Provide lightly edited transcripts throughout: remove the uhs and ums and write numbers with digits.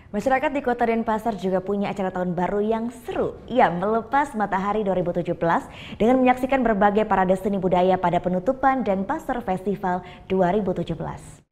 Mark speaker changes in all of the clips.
Speaker 1: Masyarakat di Kota Denpasar juga punya acara tahun baru yang seru. Ya, melepas matahari 2017 dengan menyaksikan berbagai parade seni budaya pada penutupan Denpasar Festival 2017.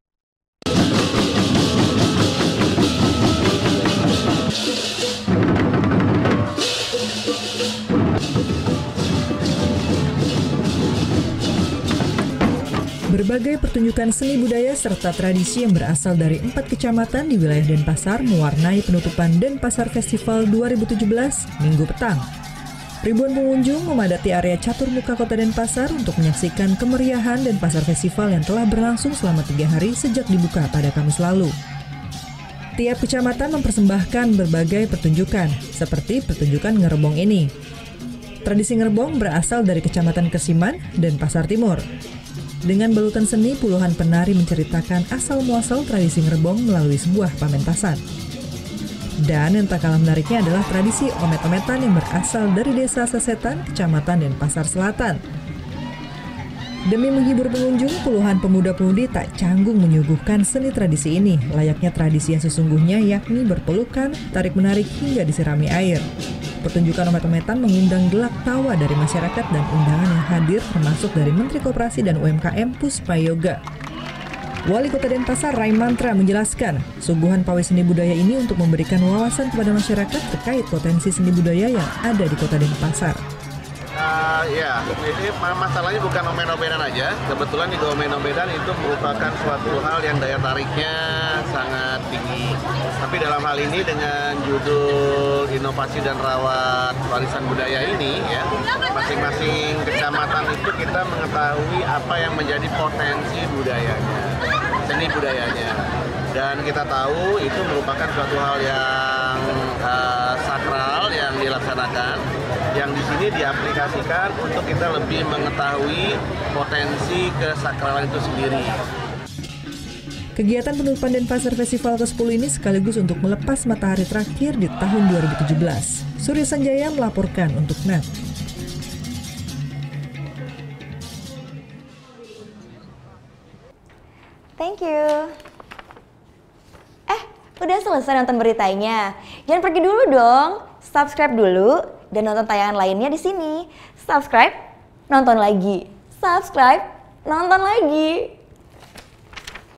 Speaker 2: Berbagai pertunjukan seni budaya serta tradisi yang berasal dari 4 kecamatan di wilayah Denpasar mewarnai penutupan Denpasar Festival 2017 Minggu petang. Ribuan pengunjung memadati area catur muka Kota Denpasar untuk menyaksikan kemeriahan Denpasar Festival yang telah berlangsung selama 3 hari sejak dibuka pada Kamis lalu. Tiap kecamatan mempersembahkan berbagai pertunjukan, seperti pertunjukan ngerebong ini. Tradisi ngerebong berasal dari Kecamatan Kesiman, Denpasar Timur. Dengan balutan seni, puluhan penari menceritakan asal-muasal tradisi ngerebong melalui sebuah pamentasan. Dan yang tak kalah menariknya adalah tradisi omet-ometan yang berasal dari Desa Sasetan, Kecamatan Denpasar Selatan. Demi menghibur pengunjung, puluhan pemuda-pemudi tak canggung menyuguhkan seni tradisi ini, layaknya tradisi yang sesungguhnya, yakni berpelukan, tarik-menarik hingga disirami air. Pertunjukan omet-ometan mengundang gelak tawa dari masyarakat dan undangan yang hadir termasuk dari Menteri Koperasi dan UMKM Puspa Yoga. Wali Kota Denpasar Rai Mantra menjelaskan, suguhan pawai seni budaya ini untuk memberikan wawasan kepada masyarakat terkait potensi seni budaya yang ada di Kota Denpasar.
Speaker 3: Ya, ini masalahnya bukan omen-omenan aja. Kebetulan di omen-omenan itu merupakan suatu hal yang daya tariknya sangat tinggi. Tapi dalam hal ini dengan judul inovasi dan rawat warisan budaya ini, ya, masing-masing kecamatan itu kita mengetahui apa yang menjadi potensi budayanya, seni budayanya. Dan kita tahu itu merupakan suatu hal yang sakral yang dilaksanakan, yang di sini diaplikasikan untuk kita lebih mengetahui potensi kesakralan itu sendiri.
Speaker 2: Kegiatan penutupan Denpasar Festival ke-10 ini sekaligus untuk melepas matahari terakhir di tahun 2017. Surya Sanjaya melaporkan untuk NET.
Speaker 1: Thank you. Udah selesai nonton beritanya? Jangan pergi dulu dong. Subscribe dulu dan nonton tayangan lainnya di sini. Subscribe, nonton lagi. Subscribe, nonton lagi.